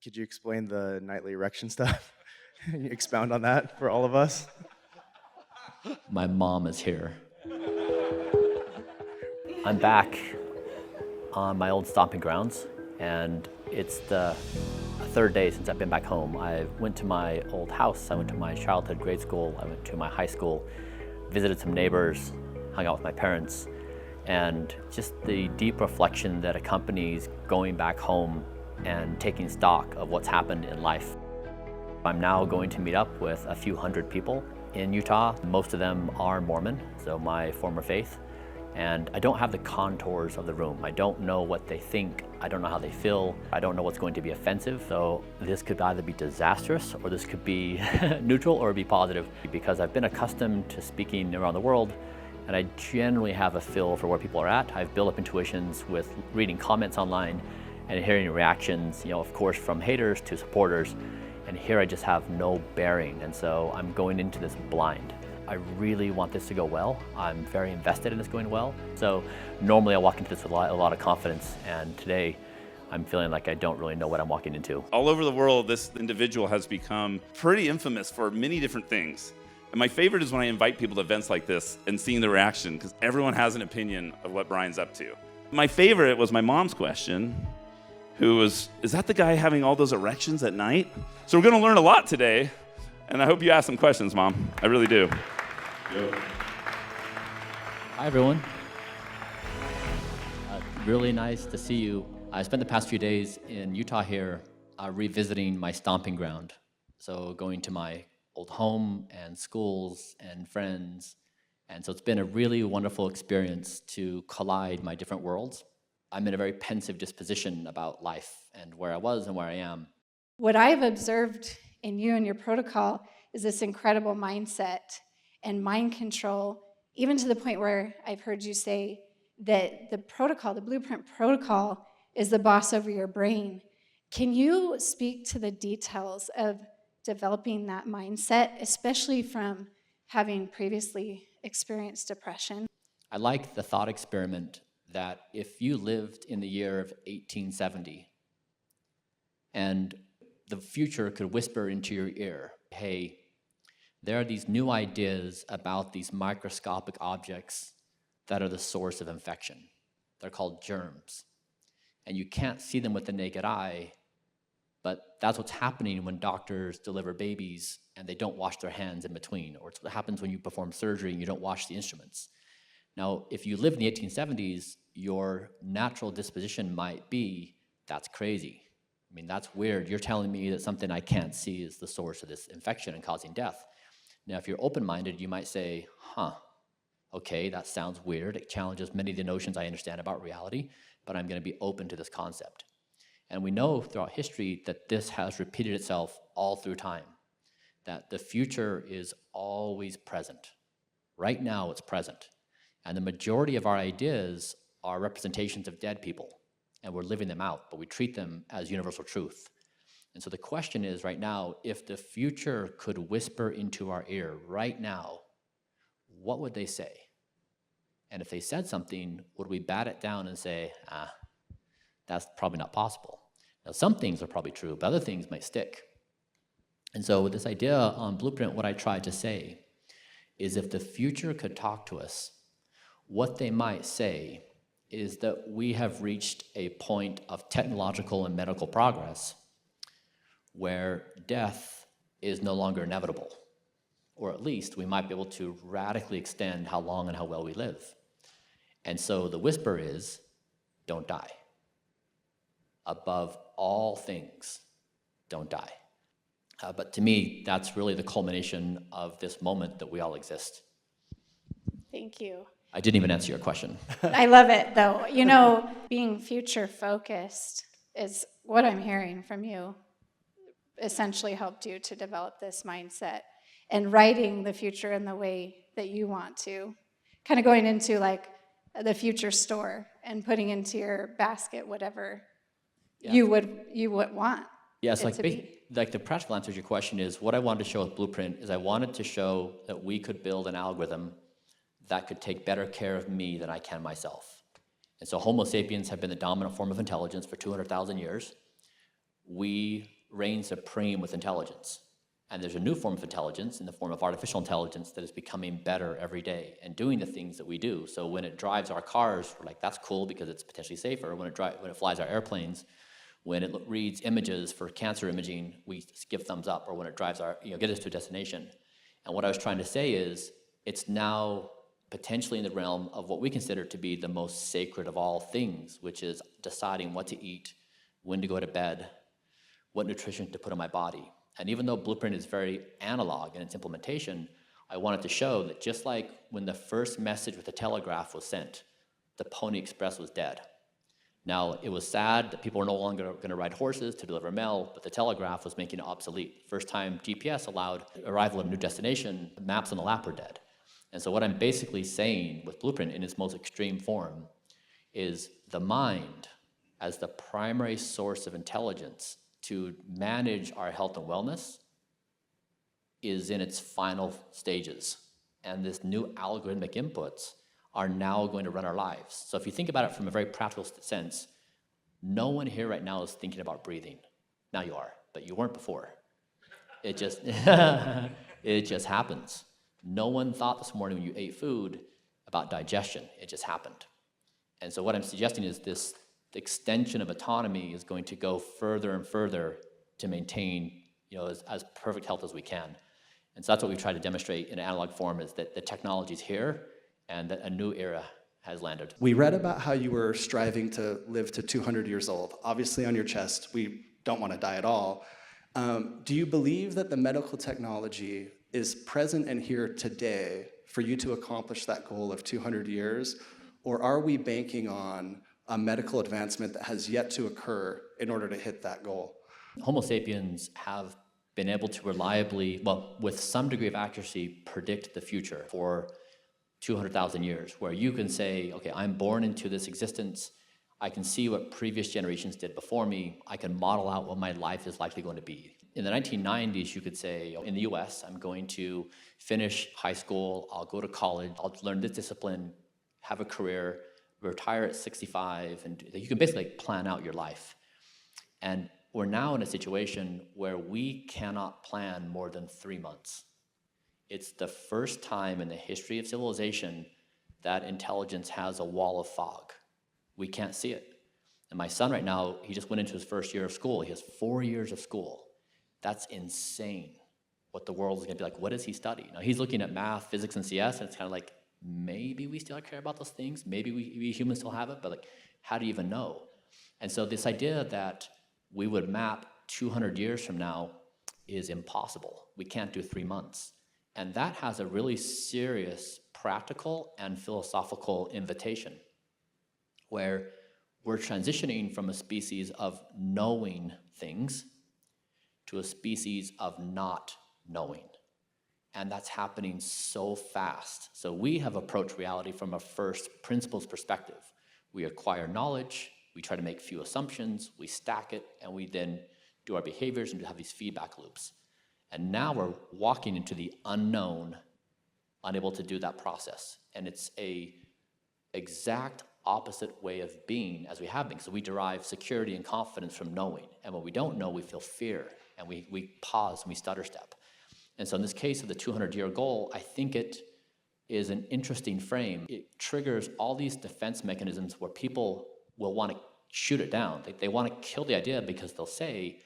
Could you explain the nightly erection stuff? Can you expound on that for all of us? My mom is here. I'm back on my old stomping grounds, and it's the third day since I've been back home. I went to my old house, I went to my childhood grade school, I went to my high school, visited some neighbors, hung out with my parents, and just the deep reflection that accompanies going back home and taking stock of what's happened in life. I'm now going to meet up with a few hundred people in Utah. Most of them are Mormon, so my former faith. And I don't have the contours of the room. I don't know what they think. I don't know how they feel. I don't know what's going to be offensive. So this could either be disastrous or this could be neutral or be positive, because I've been accustomed to speaking around the world and I generally have a feel for where people are at. I've built up intuitions with reading comments online and hearing reactions, of course, from haters to supporters. And here I just have no bearing. And so I'm going into this blind. I really want this to go well. I'm very invested in this going well. So normally I walk into this with a lot of confidence, and today I'm feeling like I don't really know what I'm walking into. All over the world, this individual has become pretty infamous for many different things. And my favorite is when I invite people to events like this and seeing the reaction, because everyone has an opinion of what Bryan's up to. My favorite was my mom's question, who was, is that the guy having all those erections at night? So we're gonna learn a lot today, and I hope you ask some questions, Mom. I really do. Yep. Hi, everyone. Really nice to see you. I spent the past few days in Utah here revisiting my stomping ground. So going to my old home and schools and friends. And so it's been a really wonderful experience to collide my different worlds. I'm in a very pensive disposition about life and where I was and where I am. What I've observed in you and your protocol is this incredible mindset and mind control, even to the point where I've heard you say that the protocol, the blueprint protocol, is the boss over your brain. Can you speak to the details of developing that mindset, especially from having previously experienced depression? I like the thought experiment that if you lived in the year of 1870 and the future could whisper into your ear, hey, there are these new ideas about these microscopic objects that are the source of infection. They're called germs. And you can't see them with the naked eye, but that's what's happening when doctors deliver babies and they don't wash their hands in between, or it's what happens when you perform surgery and you don't wash the instruments. Now, if you lived in the 1870s, your natural disposition might be, that's crazy. I mean, that's weird. You're telling me that something I can't see is the source of this infection and causing death. Now, if you're open-minded, you might say, okay, that sounds weird. It challenges many of the notions I understand about reality, but I'm going to be open to this concept. And we know throughout history that this has repeated itself all through time, that the future is always present. Right now, it's present. And the majority of our ideas are representations of dead people, and we're living them out, but we treat them as universal truth. And so the question is right now, if the future could whisper into our ear right now, what would they say? And if they said something, would we bat it down and say, that's probably not possible? Now, some things are probably true, but other things might stick. And so with this idea on Blueprint, what I tried to say is if the future could talk to us, what they might say is that we have reached a point of technological and medical progress where death is no longer inevitable, or at least we might be able to radically extend how long and how well we live. And so the whisper is, don't die. Above all things, don't die. But to me, that's really the culmination of this moment that we all exist. Thank you. I didn't even answer your question. I love it, though. Being future-focused is what I'm hearing from you. Essentially helped you to develop this mindset and writing the future in the way that you want to. Kind of going into like the future store and putting into your basket whatever you would want. Yes, like the practical answer to your question is what I wanted to show with Blueprint is I wanted to show that we could build an algorithm that could take better care of me than I can myself. And so Homo sapiens have been the dominant form of intelligence for 200,000 years. We reigns supreme with intelligence. And there's a new form of intelligence in the form of artificial intelligence that is becoming better every day and doing the things that we do. So when it drives our cars, we're like, that's cool because it's potentially safer. When it flies our airplanes, when it reads images for cancer imaging, we give thumbs up. Or when it drives get us to a destination. And what I was trying to say is, it's now potentially in the realm of what we consider to be the most sacred of all things, which is deciding what to eat, when to go to bed, what nutrition to put in my body. And even though Blueprint is very analog in its implementation, I wanted to show that just like when the first message with the telegraph was sent, the Pony Express was dead. Now, it was sad that people were no longer going to ride horses to deliver mail, but the telegraph was making it obsolete. First time GPS allowed arrival at a new destination, maps on the lap were dead. And so what I'm basically saying with Blueprint in its most extreme form is the mind as the primary source of intelligence to manage our health and wellness is in its final stages. And this new algorithmic inputs are now going to run our lives. So if you think about it from a very practical sense, no one here right now is thinking about breathing. Now you are, but you weren't before. It just, it just happens. No one thought this morning when you ate food about digestion. It just happened. And so what I'm suggesting is this extension of autonomy is going to go further and further to maintain, as perfect health as we can. And so that's what we've tried to demonstrate in an analog form, is that the technology is here and that a new era has landed. We read about how you were striving to live to 200 years old. Obviously on your chest, we don't want to die at all. Do you believe that the medical technology is present and here today for you to accomplish that goal of 200 years? Or are we banking on a medical advancement that has yet to occur in order to hit that goal? Homo sapiens have been able to reliably, with some degree of accuracy, predict the future for 200,000 years, where you can say, okay, I'm born into this existence, I can see what previous generations did before me, I can model out what my life is likely going to be. In the 1990s, you could say, in the US, I'm going to finish high school, I'll go to college, I'll learn this discipline, have a career, retire at 65, and you can basically plan out your life. And we're now in a situation where we cannot plan more than 3 months. It's the first time in the history of civilization that intelligence has a wall of fog. We can't see it. And my son right now, he just went into his first year of school. He has 4 years of school. That's insane what the world is going to be like. What does he study? Now, he's looking at math, physics, and CS, and it's kind of like, maybe we still care about those things. Maybe we humans still have it, but how do you even know? And so this idea that we would map 200 years from now is impossible. We can't do 3 months. And that has a really serious practical and philosophical invitation, where we're transitioning from a species of knowing things to a species of not knowing. And that's happening so fast. So we have approached reality from a first principles perspective. We acquire knowledge, we try to make few assumptions, we stack it, and we then do our behaviors and have these feedback loops. And now we're walking into the unknown, unable to do that process. And it's a exact opposite way of being as we have been. So we derive security and confidence from knowing. And when we don't know, we feel fear, and we pause and we stutter step. And so in this case of the 200-year goal, I think it is an interesting frame. It triggers all these defense mechanisms where people will want to shoot it down. They want to kill the idea because they'll say,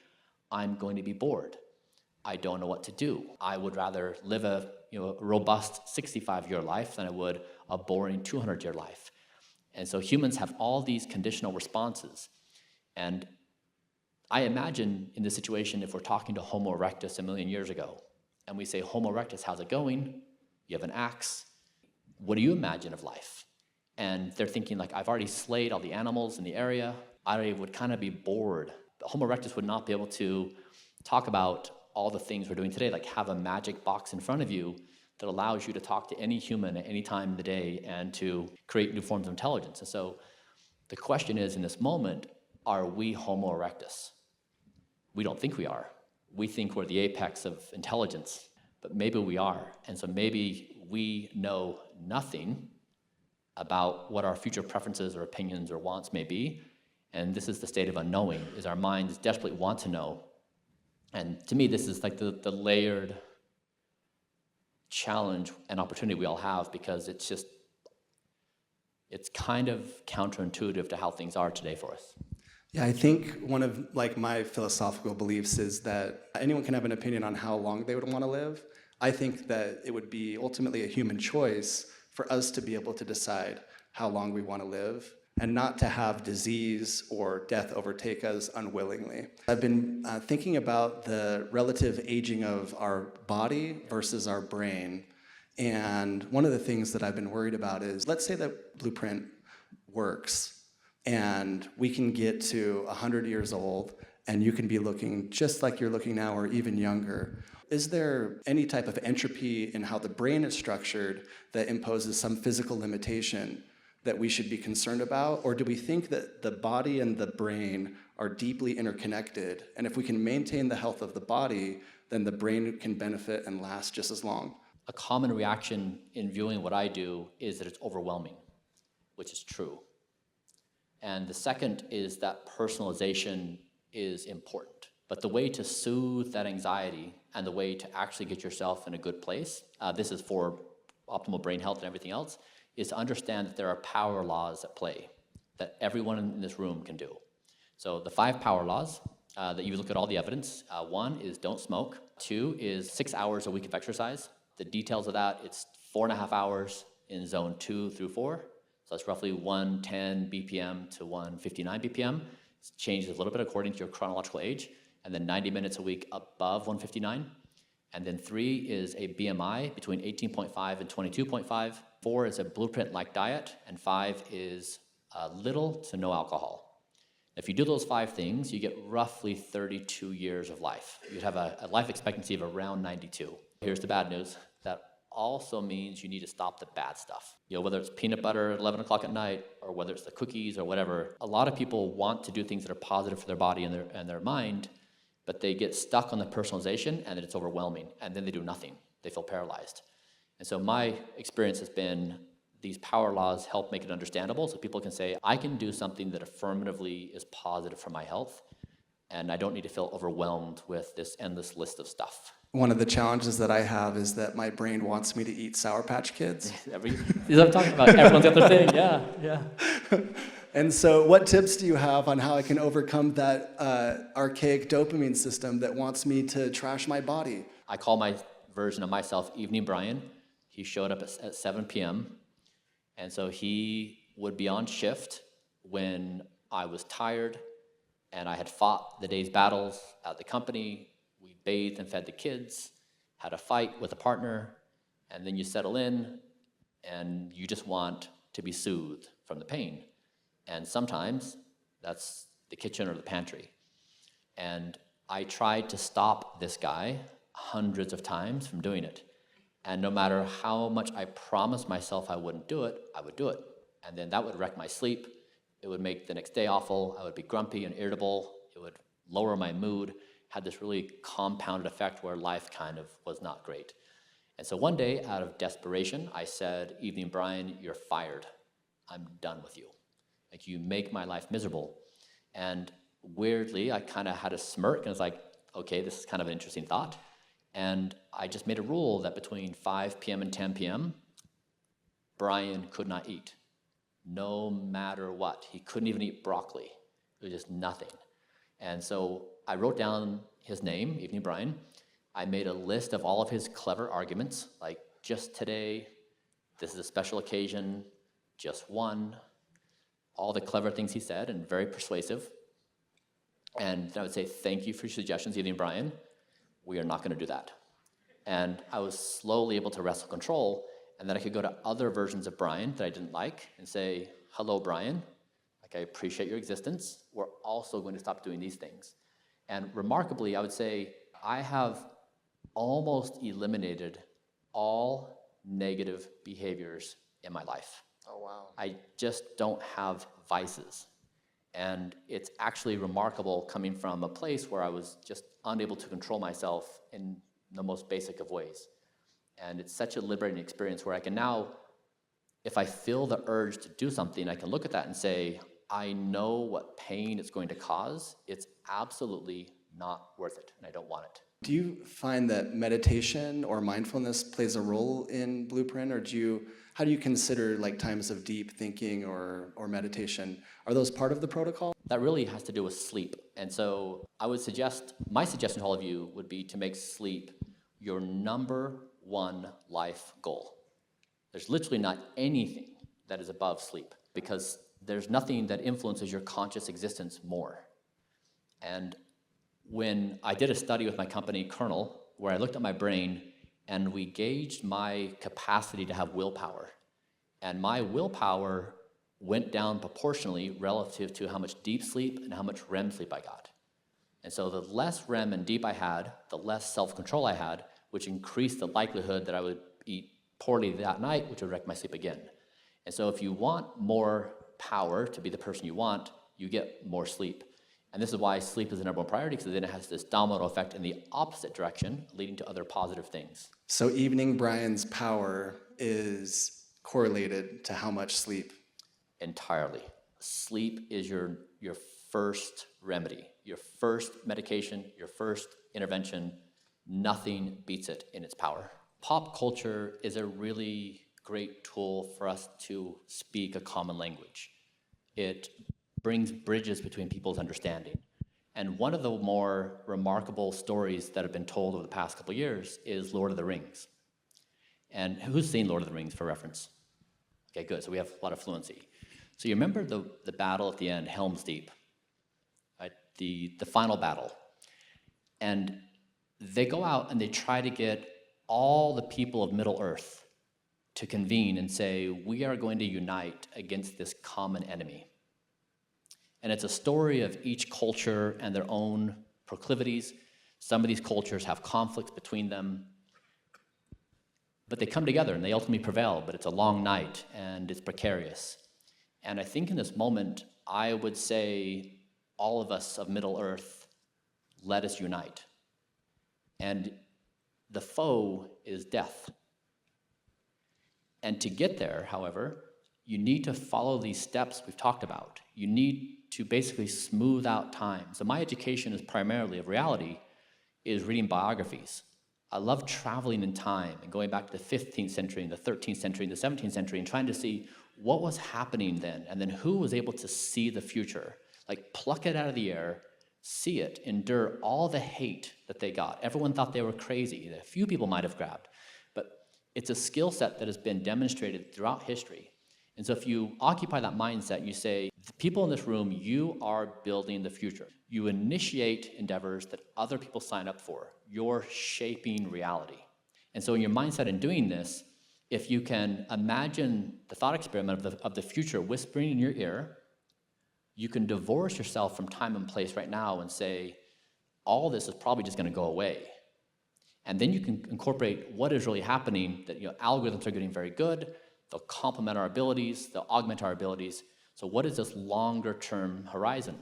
I'm going to be bored. I don't know what to do. I would rather live a robust 65-year life than I would a boring 200-year life. And so humans have all these conditional responses. And I imagine in this situation, if we're talking to Homo erectus a million years ago, and we say, Homo erectus, how's it going? You have an axe. What do you imagine of life? And they're thinking, I've already slayed all the animals in the area. I would kind of be bored. Homo erectus would not be able to talk about all the things we're doing today, have a magic box in front of you that allows you to talk to any human at any time of the day and to create new forms of intelligence. And so the question is, in this moment, are we Homo erectus? We don't think we are. We think we're the apex of intelligence, but maybe we are. And so maybe we know nothing about what our future preferences or opinions or wants may be. And this is the state of unknowing, is our minds desperately want to know, And to me, this is like the layered challenge and opportunity we all have, because it's kind of counterintuitive to how things are today for us. Yeah, I think one of like my philosophical beliefs is that anyone can have an opinion on how long they would want to live. I think that it would be ultimately a human choice for us to be able to decide how long we want to live, and not to have disease or death overtake us unwillingly. I've been thinking about the relative aging of our body versus our brain. And one of the things that I've been worried about is, let's say that Blueprint works and we can get to 100 years old and you can be looking just like you're looking now or even younger. Is there any type of entropy in how the brain is structured that imposes some physical limitation that we should be concerned about? Or do we think that the body and the brain are deeply interconnected, and if we can maintain the health of the body, then the brain can benefit and last just as long? A common reaction in viewing what I do is that it's overwhelming, which is true. And the second is that personalization is important. But the way to soothe that anxiety and the way to actually get yourself in a good place, this is for optimal brain health and everything else, is to understand that there are power laws at play that everyone in this room can do. So the 5 power laws, that you look at all the evidence. 1 is don't smoke. 2 is 6 hours a week of exercise. The details of that, it's 4.5 hours in zone 2 through 4. So that's roughly 110 BPM to 159 BPM. It changes a little bit according to your chronological age. And then 90 minutes a week above 159. And then 3 is a BMI between 18.5 and 22.5. 4 is a Blueprint-like diet. And 5 is little to no alcohol. If you do those 5 things, you get roughly 32 years of life. You'd have a life expectancy of around 92. Here's the bad news. That also means you need to stop the bad stuff. You know, whether it's peanut butter at 11 o'clock at night, or whether it's the cookies or whatever. A lot of people want to do things that are positive for their body and their mind, but they get stuck on the personalization, and then it's overwhelming, and then they do nothing. They feel paralyzed. And so my experience has been these power laws help make it understandable, so people can say, I can do something that affirmatively is positive for my health, and I don't need to feel overwhelmed with this endless list of stuff. One of the challenges that I have is that my brain wants me to eat Sour Patch Kids. These are what I'm talking about. Everyone's got their thing, yeah. And so what tips do you have on how I can overcome that archaic dopamine system that wants me to trash my body? I call my version of myself Evening Bryan. He showed up at 7 p.m. And so he would be on shift when I was tired and I had fought the day's battles at the company. We bathed and fed the kids, had a fight with a partner, and then you settle in and you just want to be soothed from the pain. And sometimes that's the kitchen or the pantry. And I tried to stop this guy hundreds of times from doing it. And no matter how much I promised myself I wouldn't do it, I would do it. And then that would wreck my sleep. It would make the next day awful. I would be grumpy and irritable. It would lower my mood. Had this really compounded effect where life kind of was not great. And so one day, out of desperation, I said, Evening Bryan, you're fired. I'm done with you. Like, you make my life miserable. And weirdly, I kind of had a smirk and was like, okay, this is kind of an interesting thought. And I just made a rule that between 5 p.m. and 10 p.m., Bryan could not eat, no matter what. He couldn't even eat broccoli. It was just nothing. And so I wrote down his name, Evening Bryan. I made a list of all of his clever arguments, like just today, this is a special occasion, just one, all the clever things he said, and very persuasive. And then I would say, thank you for your suggestions, Evening Bryan. We are not going to do that. And I was slowly able to wrestle control, and then I could go to other versions of Bryan that I didn't like and say, hello, Bryan. Like, I appreciate your existence. We're also going to stop doing these things. And remarkably, I would say I have almost eliminated all negative behaviors in my life. Oh, wow. I just don't have vices. And it's actually remarkable coming from a place where I was just unable to control myself in the most basic of ways. And it's such a liberating experience where I can now, if I feel the urge to do something, I can look at that and say, I know what pain it's going to cause. It's absolutely not worth it, and I don't want it. Do you find that meditation or mindfulness plays a role in Blueprint, or how do you consider like times of deep thinking or meditation? Are those part of the protocol? That really has to do with sleep. And so I would suggest, my suggestion to all of you would be to make sleep your number one life goal. There's literally not anything that is above sleep, because there's nothing that influences your conscious existence more. And when I did a study with my company, Kernel, where I looked at my brain and we gauged my capacity to have willpower. And my willpower went down proportionally relative to how much deep sleep and how much REM sleep I got. And so the less REM and deep I had, the less self-control I had, which increased the likelihood that I would eat poorly that night, which would wreck my sleep again. And so if you want more power to be the person you want, you get more sleep. And this is why sleep is the number one priority, because then it has this domino effect in the opposite direction, leading to other positive things. So evening Bryan's power is correlated to how much sleep? Entirely. Sleep is your first remedy, your first medication, your first intervention. Nothing beats it in its power. Pop culture is a really great tool for us to speak a common language. It brings bridges between people's understanding. And one of the more remarkable stories that have been told over the past couple of years is Lord of the Rings. And who's seen Lord of the Rings for reference? Okay, good, so we have a lot of fluency. So you remember the battle at the end, Helm's Deep, right? The final battle. And they go out and they try to get all the people of Middle-earth to convene and say, we are going to unite against this common enemy. And it's a story of each culture and their own proclivities. Some of these cultures have conflicts between them, but they come together and they ultimately prevail, but it's a long night and it's precarious. And I think in this moment, I would say all of us of Middle-earth, let us unite. And the foe is death. And to get there, however, you need to follow these steps we've talked about. You need to basically smooth out time. So my education is primarily of reality, is reading biographies. I love traveling in time and going back to the 15th century and the 13th century and the 17th century and trying to see what was happening then, and then who was able to see the future. Like pluck it out of the air, see it, endure all the hate that they got. Everyone thought they were crazy. A few people might have grabbed. But it's a skill set that has been demonstrated throughout history. And so if you occupy that mindset, you say, the people in this room, you are building the future. You initiate endeavors that other people sign up for. You're shaping reality. And so in your mindset in doing this, if you can imagine the thought experiment of the future whispering in your ear, you can divorce yourself from time and place right now and say, all this is probably just going to go away. And then you can incorporate what is really happening, that algorithms are getting very good, they'll complement our abilities, they'll augment our abilities. So what is this longer term horizon?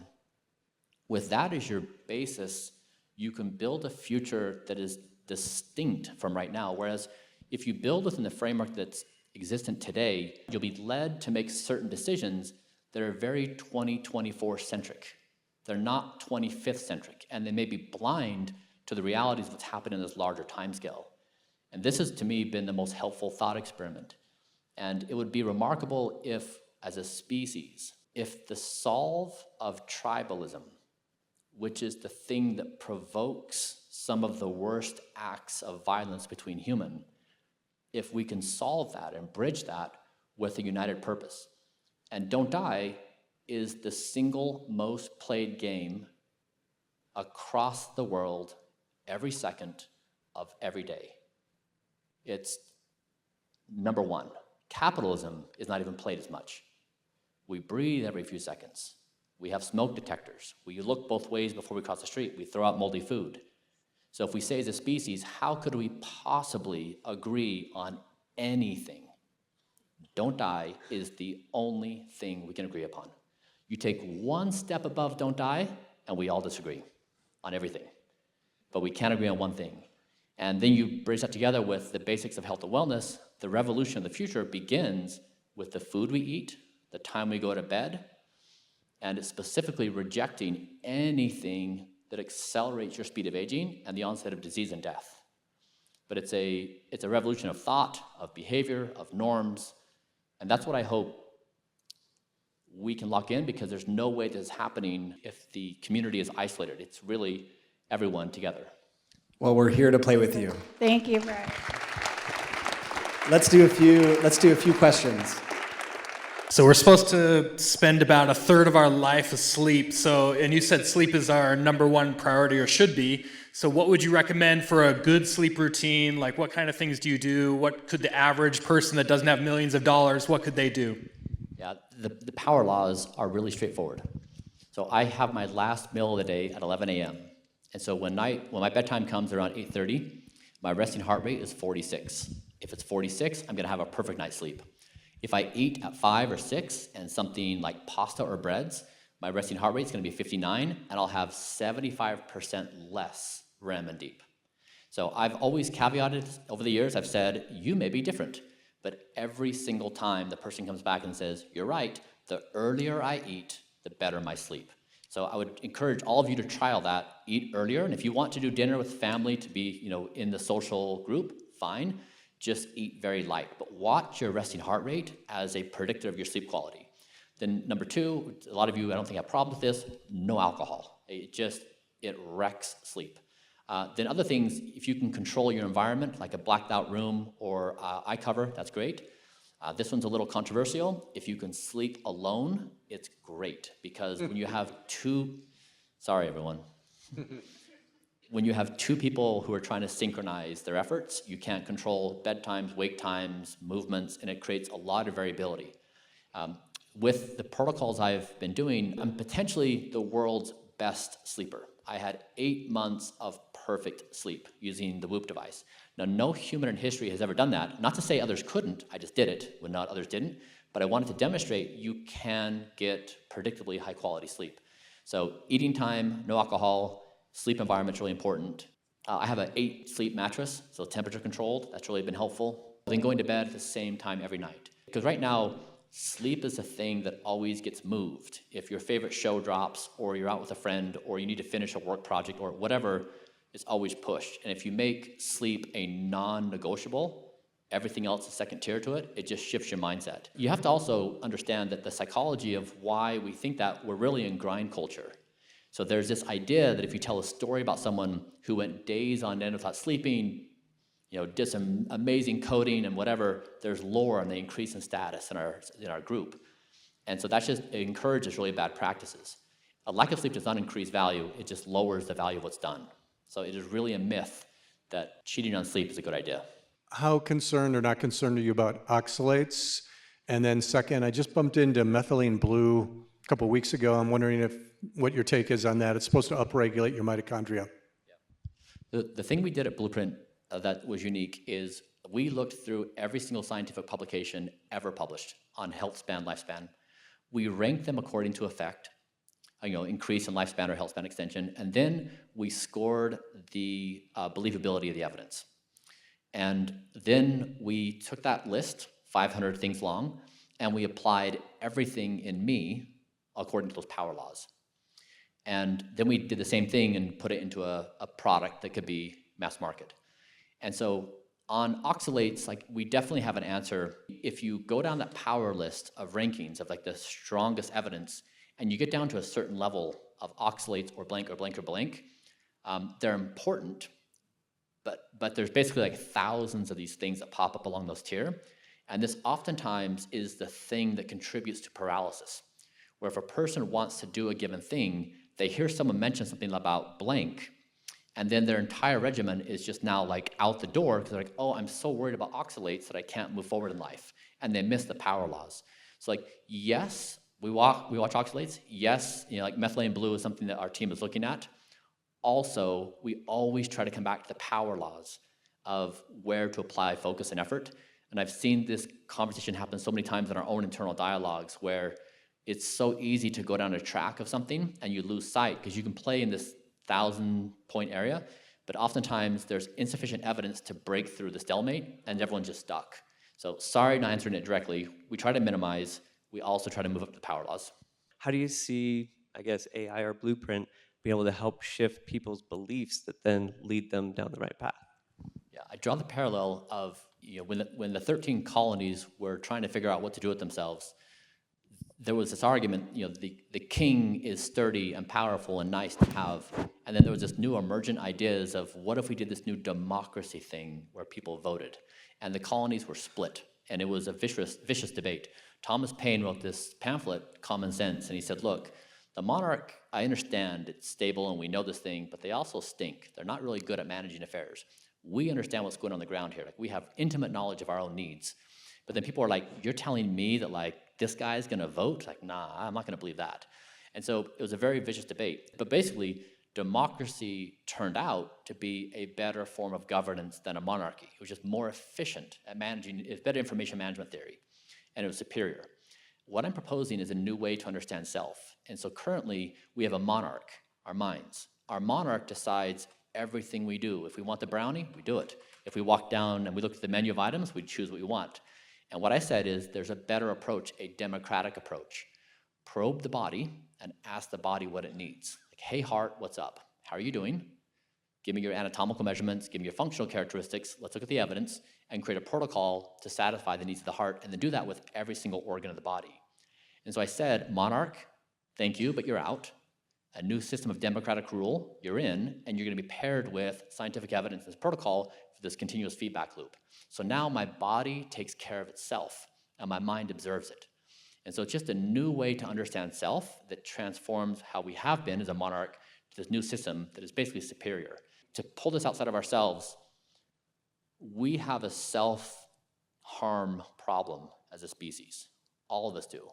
With that as your basis, you can build a future that is distinct from right now. Whereas if you build within the framework that's existent today, you'll be led to make certain decisions that are very 2024 centric. They're not 25th centric, and they may be blind to the realities of what's happening in this larger timescale. And this has, to me, been the most helpful thought experiment. And it would be remarkable if, as a species, if the solve of tribalism, which is the thing that provokes some of the worst acts of violence between humans, if we can solve that and bridge that with a united purpose. And Don't Die is the single most played game across the world every second of every day. It's number one. Capitalism is not even played as much. We breathe every few seconds. We have smoke detectors. We look both ways before we cross the street. We throw out moldy food. So if we say as a species, how could we possibly agree on anything? Don't Die is the only thing we can agree upon. You take one step above Don't Die, and we all disagree on everything. But we can't agree on one thing. And then you bridge that together with the basics of health and wellness. The revolution of the future begins with the food we eat, the time we go to bed, and it's specifically rejecting anything that accelerates your speed of aging and the onset of disease and death. But it's a revolution of thought, of behavior, of norms, and that's what I hope we can lock in, because there's no way this is happening if the community is isolated. It's really everyone together. Well, we're here to play with you. Thank you, Bryan. Let's do a few questions. So we're supposed to spend about a third of our life asleep. So, and you said sleep is our number one priority, or should be. So what would you recommend for a good sleep routine? Like, what kind of things do you do? What could the average person that doesn't have millions of dollars, what could they do? Yeah, the power laws are really straightforward. So I have my last meal of the day at 11 a.m. And so when my bedtime comes around 8:30, my resting heart rate is 46. If it's 46, I'm gonna have a perfect night's sleep. If I eat at 5 or 6 and something like pasta or breads, my resting heart rate is gonna be 59, and I'll have 75% less REM and deep. So I've always caveated over the years, I've said, you may be different, but every single time the person comes back and says, you're right, the earlier I eat, the better my sleep. So I would encourage all of you to trial that, eat earlier, and if you want to do dinner with family to be, in the social group, fine. Just eat very light, but watch your resting heart rate as a predictor of your sleep quality. Then number 2, a lot of you, I don't think have problems with this, no alcohol. It wrecks sleep. Then other things, if you can control your environment, like a blacked out room or eye cover, that's great. This one's a little controversial. If you can sleep alone, it's great, because when you have sorry everyone. When you have 2 people who are trying to synchronize their efforts, you can't control bedtimes, wake times, movements, and it creates a lot of variability. With the protocols I've been doing, I'm potentially the world's best sleeper. I had 8 months of perfect sleep using the Whoop device. Now, no human in history has ever done that. Not to say others couldn't, I just did it when not others didn't, but I wanted to demonstrate you can get predictably high quality sleep. So eating time, no alcohol, sleep environment's really important. I have an 8 sleep mattress, so temperature controlled. That's really been helpful. Then going to bed at the same time every night. Because right now, sleep is a thing that always gets moved. If your favorite show drops, or you're out with a friend, or you need to finish a work project, or whatever, it's always pushed. And if you make sleep a non-negotiable, everything else is second tier to it, it just shifts your mindset. You have to also understand that the psychology of why we think that, we're really in grind culture. So there's this idea that if you tell a story about someone who went days on end without sleeping, did some amazing coding and whatever, there's lore and they increase in status in our group. And so it encourages really bad practices. A lack of sleep does not increase value, it just lowers the value of what's done. So it is really a myth that cheating on sleep is a good idea. How concerned or not concerned are you about oxalates? And then second, I just bumped into methylene blue a couple of weeks ago. I'm wondering what your take is on that. It's supposed to upregulate your mitochondria. The thing we did at Blueprint that was unique is we looked through every single scientific publication ever published on health span, lifespan. We ranked them according to effect, increase in lifespan or health span extension, and then we scored the believability of the evidence. And then we took that list, 500 things long, and we applied everything in me according to those power laws. And then we did the same thing and put it into a product that could be mass market. And so on oxalates, we definitely have an answer. If you go down that power list of rankings of the strongest evidence, and you get down to a certain level of oxalates or blank or blank or blank, they're important, but there's basically thousands of these things that pop up along those tier. And this oftentimes is the thing that contributes to paralysis, where if a person wants to do a given thing, they hear someone mention something about blank, and then their entire regimen is just now out the door because they're oh, I'm so worried about oxalates that I can't move forward in life, and they miss the power laws. So yes, we watch oxalates. Yes, methylene blue is something that our team is looking at. Also, we always try to come back to the power laws of where to apply focus and effort. And I've seen this conversation happen so many times in our own internal dialogues where it's so easy to go down a track of something and you lose sight because you can play in this 1,000-point area, but oftentimes there's insufficient evidence to break through the stalemate and everyone's just stuck. So sorry not answering it directly. We try to minimize. We also try to move up the power laws. How do you see, I guess, AI or Blueprint be able to help shift people's beliefs that then lead them down the right path. Yeah, I draw the parallel of, when the 13 colonies were trying to figure out what to do with themselves, there was this argument, the king is sturdy and powerful and nice to have. And then there was this new emergent ideas of what if we did this new democracy thing where people voted? And the colonies were split, and it was a vicious debate. Thomas Paine wrote this pamphlet, Common Sense, and he said, look, the monarch, I understand it's stable and we know this thing, but they also stink. They're not really good at managing affairs. We understand what's going on the ground here. Like, we have intimate knowledge of our own needs. But then people are like, you're telling me that this guy's gonna vote? Like, nah, I'm not gonna believe that. And so it was a very vicious debate. But basically, democracy turned out to be a better form of governance than a monarchy. It was just more efficient at managing, it's better information management theory, and it was superior. What I'm proposing is a new way to understand self. And so currently, we have a monarch, our minds. Our monarch decides everything we do. If we want the brownie, we do it. If we walk down and we look at the menu of items, we choose what we want. And what I said is there's a better approach, a democratic approach. Probe the body and ask the body what it needs. Like, hey, heart, what's up? How are you doing? Give me your anatomical measurements, give me your functional characteristics, let's look at the evidence, and create a protocol to satisfy the needs of the heart, and then do that with every single organ of the body. And so I said, monarch, thank you, but you're out. A new system of democratic rule, you're in, and you're gonna be paired with scientific evidence and this protocol for this continuous feedback loop. So now my body takes care of itself, and my mind observes it. And so it's just a new way to understand self that transforms how we have been as a monarch to this new system that is basically superior. To pull this outside of ourselves, we have a self-harm problem as a species. All of us do.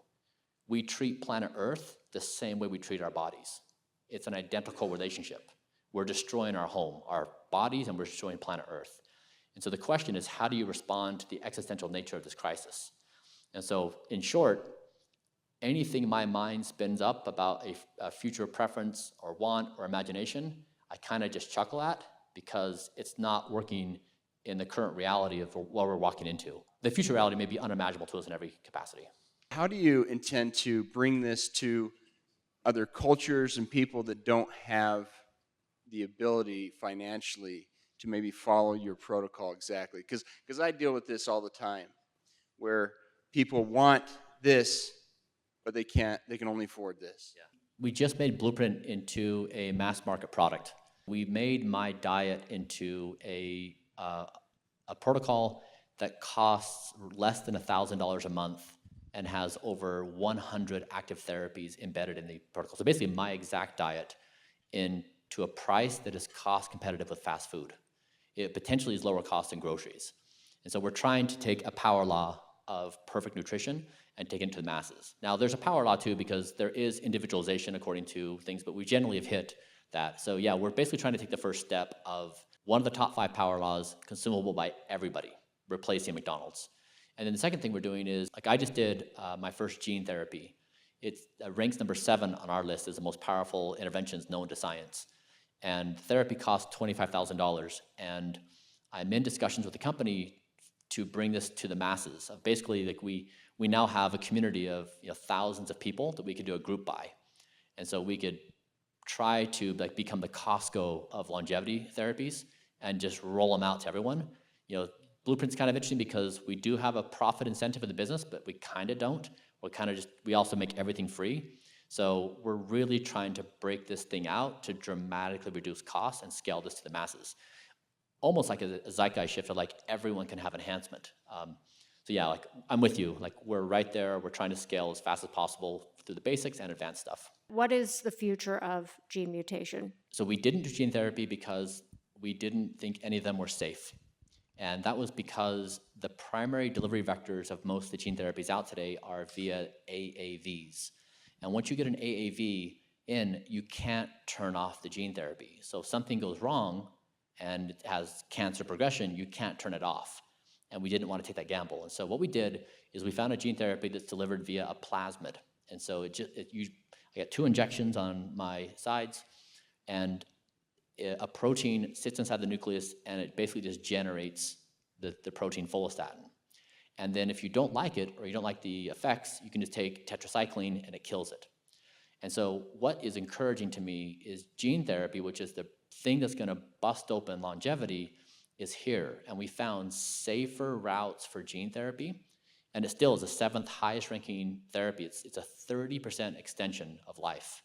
We treat planet Earth the same way we treat our bodies. It's an identical relationship. We're destroying our home, our bodies, and we're destroying planet Earth. And so the question is, how do you respond to the existential nature of this crisis? And so, in short, anything my mind spins up about a future preference or want or imagination, I kind of just chuckle at, because it's not working in the current reality of what we're walking into. The future reality may be unimaginable to us in every capacity. How do you intend to bring this to other cultures and people that don't have the ability financially to maybe follow your protocol exactly? Because I deal with this all the time, where people want this, but they can only afford this. Yeah. We just made Blueprint into a mass market product. We made my diet into a protocol that costs less than $1,000 a month and has over 100 active therapies embedded in the protocol. So basically my exact diet into a price that is cost competitive with fast food. It potentially is lower cost than groceries. And so we're trying to take a power law of perfect nutrition and take it into the masses. Now there's a power law too, because there is individualization according to things, but we generally have hit that. So yeah, we're basically trying to take the first step of one of the top 5 power laws, consumable by everybody, replacing McDonald's. And then the second thing we're doing is, like, I just did my first gene therapy. It ranks number 7 on our list as the most powerful interventions known to science. And therapy costs $25,000. And I'm in discussions with the company to bring this to the masses. Basically, like, we now have a community of thousands of people that we could do a group by. And so we could try to become the Costco of longevity therapies and just roll them out to everyone. Blueprint's kind of interesting because we do have a profit incentive in the business, but we kind of don't. We also make everything free. So we're really trying to break this thing out to dramatically reduce costs and scale this to the masses. Almost like a zeitgeist shift of everyone can have enhancement. So yeah, I'm with you. We're right there. We're trying to scale as fast as possible through the basics and advanced stuff. What is the future of gene mutation? So we didn't do gene therapy because we didn't think any of them were safe. And that was because the primary delivery vectors of most of the gene therapies out today are via AAVs. And once you get an AAV in, you can't turn off the gene therapy. So if something goes wrong and it has cancer progression, you can't turn it off. And we didn't want to take that gamble. And so what we did is we found a gene therapy that's delivered via a plasmid. And so I got 2 injections on my sides, and a protein sits inside the nucleus, and it basically just generates the protein follistatin. And then if you don't like it, or you don't like the effects, you can just take tetracycline and it kills it. And so what is encouraging to me is gene therapy, which is the thing that's going to bust open longevity, is here. And we found safer routes for gene therapy. And it still is the 7th highest ranking therapy. It's a 30% extension of life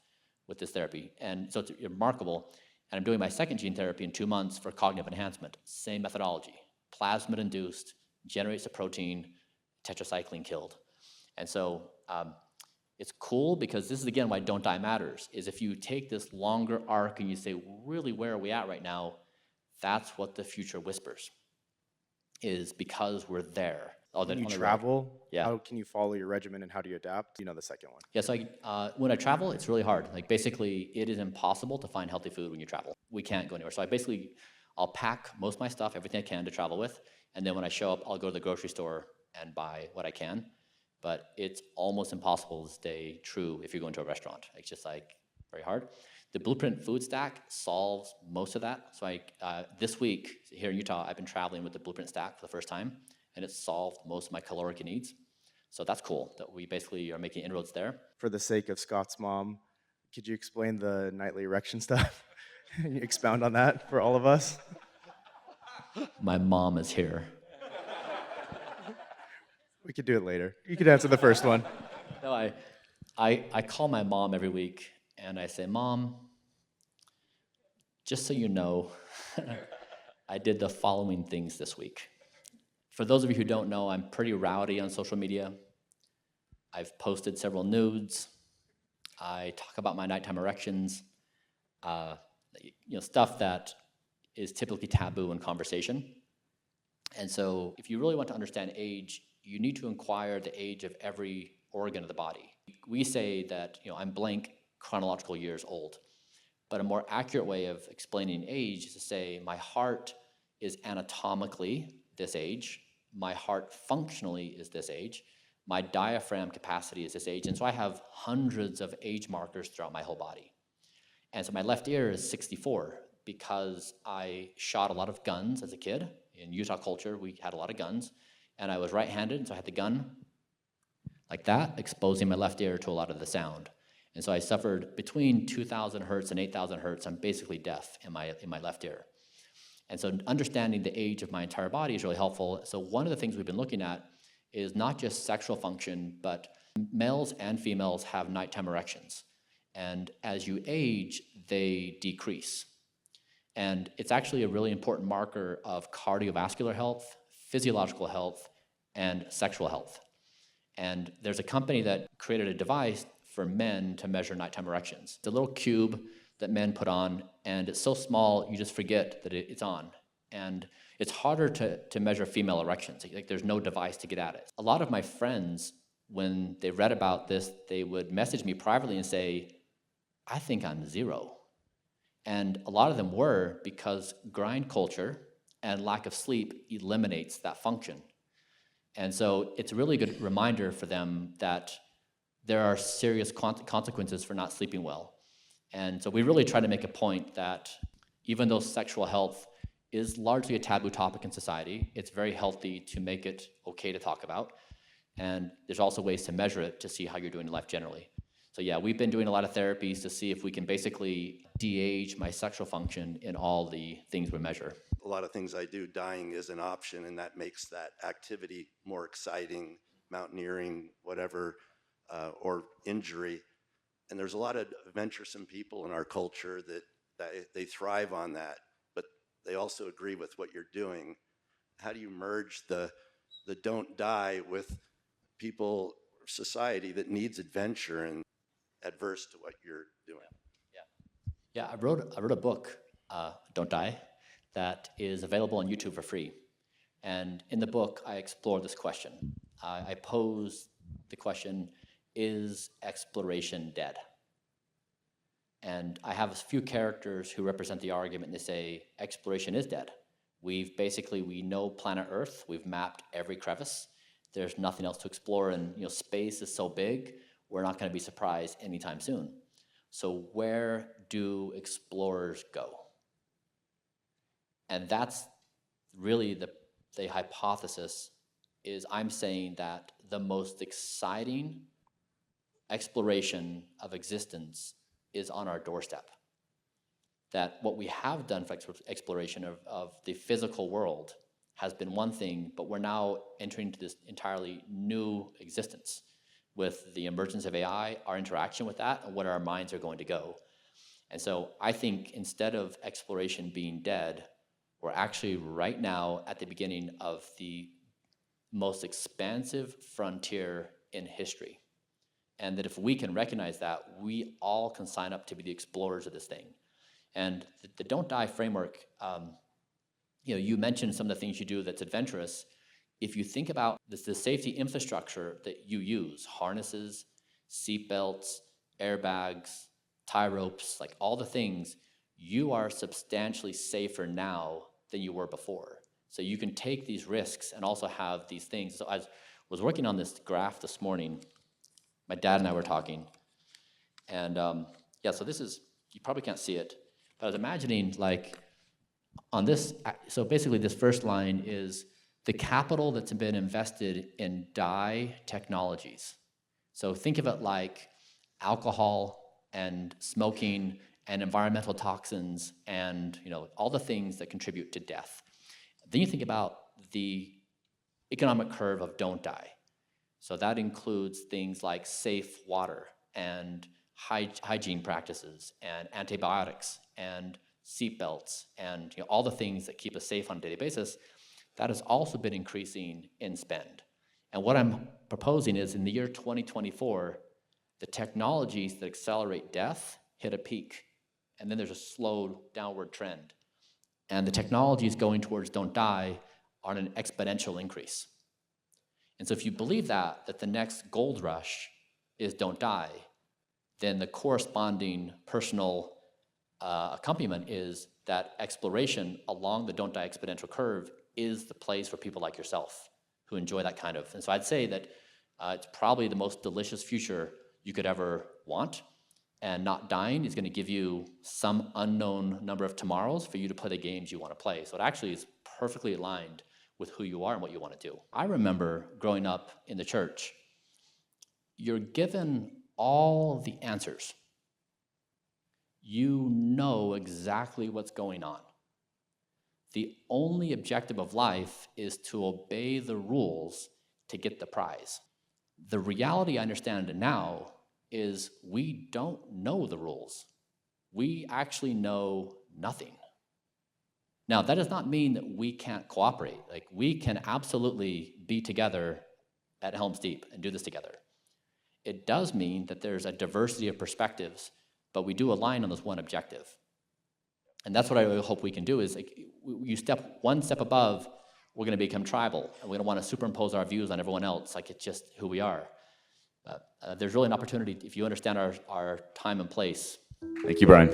with this therapy. And so it's remarkable. And I'm doing my 2nd gene therapy in 2 months for cognitive enhancement. Same methodology, plasmid induced, generates a protein, tetracycline killed. And so it's cool because this is, again, why Don't Die matters, is if you take this longer arc and you say, really, where are we at right now? That's what the future whispers, is because we're there. When you travel, yeah. How can you follow your regimen and how do you adapt? You know the second one. Yeah, so when I travel, it's really hard. Like basically, it is impossible to find healthy food when you travel. We can't go anywhere. So I'll pack most of my stuff, everything I can to travel with, and then when I show up, I'll go to the grocery store and buy what I can. But it's almost impossible to stay true if you're going to a restaurant. It's just like very hard. The Blueprint food stack solves most of that. So this week here in Utah, I've been traveling with the Blueprint stack for the first time, and it's solved most of my caloric needs. So that's cool that we basically are making inroads there. For the sake of Scott's mom, could you explain the nightly erection stuff? Can you expound on that for all of us? My mom is here. We could do it later. You could answer the first one. No, I call my mom every week, and I say, Mom, just so you know, I did the following things this week. For those of you who don't know, I'm pretty rowdy on social media. I've posted several nudes. I talk about my nighttime erections, stuff that is typically taboo in conversation. And so if you really want to understand age, you need to inquire the age of every organ of the body. We say that I'm blank chronological years old, but a more accurate way of explaining age is to say my heart is anatomically this age, my heart functionally is this age, my diaphragm capacity is this age, and so I have hundreds of age markers throughout my whole body. And so my left ear is 64 because I shot a lot of guns as a kid. In Utah culture, we had a lot of guns, and I was right-handed, and so I had the gun like that, exposing my left ear to a lot of the sound. And so I suffered between 2,000 hertz and 8,000 hertz. I'm basically deaf in my left ear. And so understanding the age of my entire body is really helpful. So one of the things we've been looking at is not just sexual function, but males and females have nighttime erections. And as you age, they decrease. And it's actually a really important marker of cardiovascular health, physiological health, and sexual health. And there's a company that created a device for men to measure nighttime erections. It's a little cube that men put on, and it's so small you just forget that it's on. And it's harder to measure female erections. Like there's no device to get at it. A lot of my friends, when they read about this, they would message me privately and say, I think I'm 0. And a lot of them were because grind culture and lack of sleep eliminates that function. And so it's a really good reminder for them that there are serious consequences for not sleeping well. And so we really try to make a point that even though sexual health is largely a taboo topic in society, it's very healthy to make it okay to talk about. And there's also ways to measure it to see how you're doing in life generally. So yeah, we've been doing a lot of therapies to see if we can basically de-age my sexual function in all the things we measure. A lot of things I do, dying is an option, and that makes that activity more exciting, mountaineering, whatever, or injury. And there's a lot of venturesome people in our culture that they thrive on that, but they also agree with what you're doing. How do you merge the don't die with people, society that needs adventure and adverse to what you're doing? Yeah, I wrote a book, Don't Die, that is available on YouTube for free. And in the book, I explore this question. I pose the question, is exploration dead? And I have a few characters who represent the argument, and they say, exploration is dead. We know planet Earth, we've mapped every crevice. There's nothing else to explore, and space is so big, we're not gonna be surprised anytime soon. So where do explorers go? And that's really the hypothesis, is I'm saying that the most exciting exploration of existence is on our doorstep. That what we have done for exploration of the physical world has been one thing, but we're now entering into this entirely new existence with the emergence of AI, our interaction with that, and where our minds are going to go. And so I think instead of exploration being dead, we're actually right now at the beginning of the most expansive frontier in history. And that if we can recognize that, we all can sign up to be the explorers of this thing. And the Don't Die framework, you mentioned some of the things you do that's adventurous. If you think about the safety infrastructure that you use, harnesses, seat belts, airbags, tie ropes, like all the things, you are substantially safer now than you were before. So you can take these risks and also have these things. So I was working on this graph this morning. My dad and I were talking. And so this is, you probably can't see it, but I was imagining like on this, so basically this first line is the capital that's been invested in die technologies. So think of it like alcohol and smoking and environmental toxins and all the things that contribute to death. Then you think about the economic curve of don't die. So that includes things like safe water and hygiene practices and antibiotics and seatbelts and all the things that keep us safe on a daily basis. That has also been increasing in spend. And what I'm proposing is in the year 2024, the technologies that accelerate death hit a peak, and then there's a slow downward trend. And the technologies going towards don't die are an exponential increase. And so if you believe that the next gold rush is don't die, then the corresponding personal accompaniment is that exploration along the don't die exponential curve is the place for people like yourself who enjoy that kind of. And so I'd say that it's probably the most delicious future you could ever want. And not dying is going to give you some unknown number of tomorrows for you to play the games you want to play. So it actually is perfectly aligned with who you are and what you want to do. I remember growing up in the church, you're given all the answers. You know exactly what's going on. The only objective of life is to obey the rules to get the prize. The reality I understand now is we don't know the rules. We actually know nothing. Now, that does not mean that we can't cooperate. Like, we can absolutely be together at Helm's Deep and do this together. It does mean that there's a diversity of perspectives, but we do align on this one objective. And that's what I really hope we can do is, like, you step one step above, we're going to become tribal, and we don't want to superimpose our views on everyone else. Like, it's just who we are. There's really an opportunity if you understand our time and place. Thank you, Bryan.